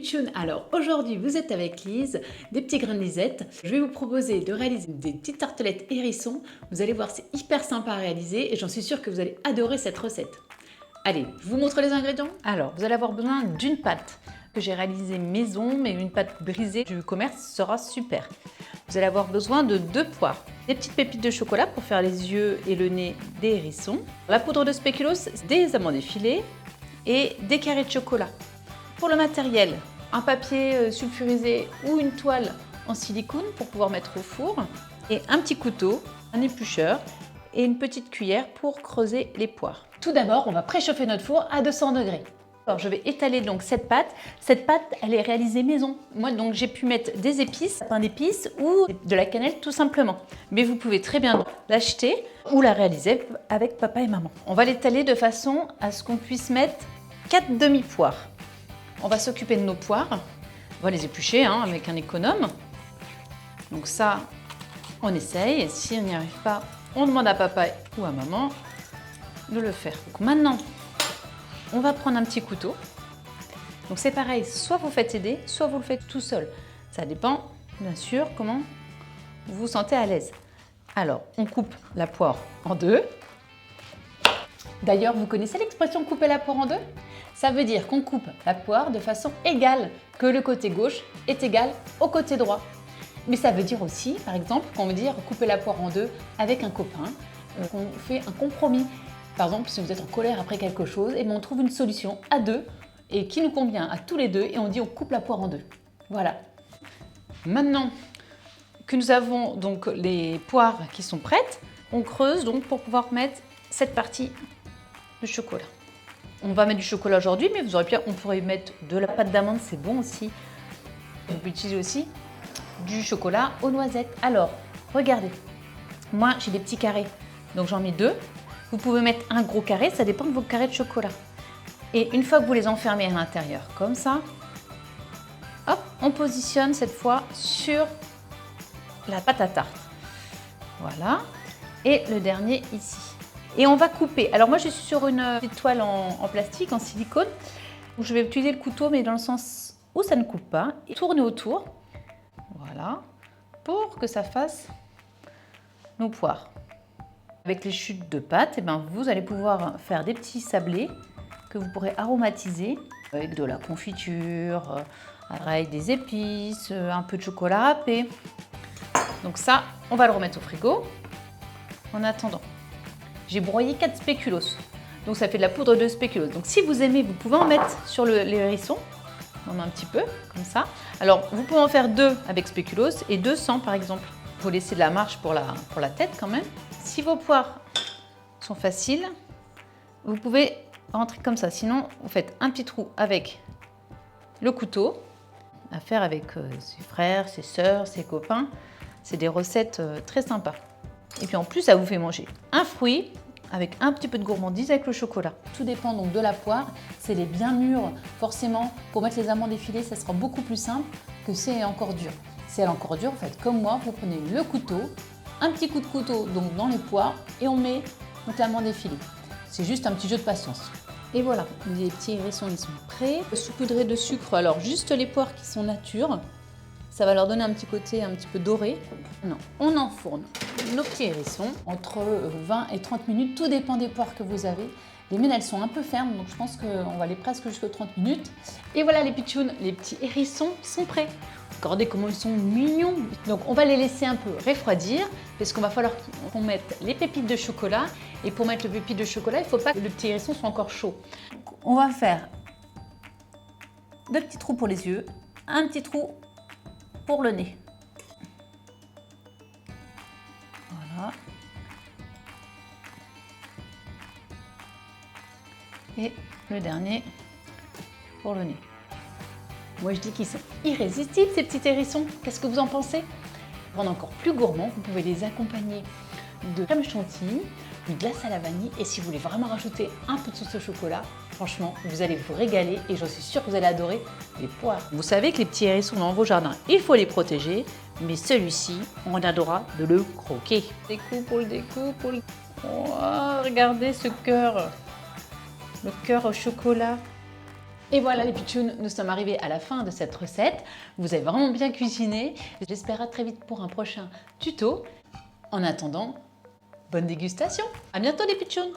pitchouns, alors aujourd'hui vous êtes avec Lise, des petits grains de Lisette. Je vais vous proposer de réaliser des petites tartelettes hérissons. Vous allez voir, c'est hyper sympa à réaliser et j'en suis sûre que vous allez adorer cette recette. Allez, je vous montre les ingrédients. Alors, vous allez avoir besoin d'une pâte que j'ai réalisée maison, mais une pâte brisée du commerce sera super. Vous allez avoir besoin de 2 poires, des petites pépites de chocolat pour faire les yeux et le nez des hérissons, la poudre de spéculoos, des amandes effilées et des carrés de chocolat. Pour le matériel, un papier sulfurisé ou une toile en silicone pour pouvoir mettre au four et un petit couteau, un éplucheur et une petite cuillère pour creuser les poires. Tout d'abord, on va préchauffer notre four à 200 degrés. Alors, je vais étaler donc cette pâte. Cette pâte, elle est réalisée maison. Moi, donc, j'ai pu mettre des épices, pain d'épices ou de la cannelle tout simplement. Mais vous pouvez très bien l'acheter ou la réaliser avec papa et maman. On va l'étaler de façon à ce qu'on puisse mettre 4 demi-poires. On va s'occuper de nos poires. On va les éplucher avec un économe. Donc ça, on essaye. Et si on n'y arrive pas, on demande à papa ou à maman de le faire. Donc maintenant, on va prendre un petit couteau. Donc c'est pareil, soit vous faites aider, soit vous le faites tout seul. Ça dépend, bien sûr, comment vous vous sentez à l'aise. Alors, on coupe la poire en deux. D'ailleurs, vous connaissez l'expression couper la poire en deux? Ça veut dire qu'on coupe la poire de façon égale, que le côté gauche est égal au côté droit. Mais ça veut dire aussi, par exemple, qu'on veut dire couper la poire en deux avec un copain, qu'on fait un compromis. Par exemple, si vous êtes en colère après quelque chose, et on trouve une solution à deux et qui nous convient à tous les deux et on dit on coupe la poire en deux. Voilà. Maintenant que nous avons donc les poires qui sont prêtes, on creuse donc pour pouvoir mettre cette partie de chocolat. On va mettre du chocolat aujourd'hui, mais on pourrait mettre de la pâte d'amande, c'est bon aussi. On peut utiliser aussi du chocolat aux noisettes. Alors, regardez, moi j'ai des petits carrés, donc j'en mets 2. Vous pouvez mettre un gros carré, ça dépend de vos carrés de chocolat. Et une fois que vous les enfermez à l'intérieur, comme ça, hop, on positionne cette fois sur la pâte à tarte. Voilà. Et le dernier ici. Et on va couper. Alors moi, je suis sur une petite toile en plastique, en silicone, où je vais utiliser le couteau, mais dans le sens où ça ne coupe pas. Et tourner autour. Voilà. Pour que ça fasse nos poires. Avec les chutes de pâte, vous allez pouvoir faire des petits sablés que vous pourrez aromatiser avec de la confiture, avec des épices, un peu de chocolat râpé. Donc ça, on va le remettre au frigo. En attendant, j'ai broyé 4 spéculoos. Donc ça fait de la poudre de spéculoos. Donc si vous aimez, vous pouvez en mettre sur les hérissons. On en met un petit peu, comme ça. Alors, vous pouvez en faire 2 avec spéculoos et 2 sans, par exemple. Il faut laisser de la marge pour la tête quand même. Si vos poires sont faciles, vous pouvez rentrer comme ça. Sinon, vous faites un petit trou avec le couteau, à faire avec ses frères, ses sœurs, ses copains. C'est des recettes très sympas. Et puis en plus, ça vous fait manger un fruit avec un petit peu de gourmandise avec le chocolat. Tout dépend donc de la poire. Si elle est bien mûre, forcément, pour mettre les amandes effilées, ça sera beaucoup plus simple que si elle est encore dure. Si elle est encore dure, faites comme moi, vous prenez le couteau, un petit coup de couteau donc dans les poires et on met donc l'amande effilée. C'est juste un petit jeu de patience. Et voilà, les petits hérissons ils sont prêts. Saupoudrer de sucre, alors juste les poires qui sont nature. Ça va leur donner un petit côté un petit peu doré. Non, on enfourne nos petits hérissons entre 20 et 30 minutes. Tout dépend des poires que vous avez. Les miennes, elles sont un peu fermes, donc je pense qu'on va aller presque jusqu'aux 30 minutes. Et voilà les pitchouns, les petits hérissons sont prêts. Regardez comment ils sont mignons. Donc on va les laisser un peu refroidir parce qu'on va falloir qu'on mette les pépites de chocolat. Et pour mettre le pépite de chocolat, il ne faut pas que le petit hérisson soit encore chaud. Donc, on va faire 2 petits trous pour les yeux, un petit trou pour le nez. Voilà. Et le dernier pour le nez. Moi je dis qu'ils sont irrésistibles ces petits hérissons. Qu'est-ce que vous en pensez? Pour rendre encore plus gourmand, vous pouvez les accompagner de crème chantilly, de glace à la vanille et si vous voulez vraiment rajouter un peu de sauce au chocolat, franchement, vous allez vous régaler et j'en suis sûre que vous allez adorer les poires. Vous savez que les petits hérissons dans vos jardins, il faut les protéger, mais celui-ci, on adorera de le croquer. Découpe, on le découpe, Oh, regardez ce cœur, le cœur au chocolat. Et voilà les pitchouns, nous sommes arrivés à la fin de cette recette. Vous avez vraiment bien cuisiné. J'espère à très vite pour un prochain tuto. En attendant, bonne dégustation. À bientôt les pitchouns.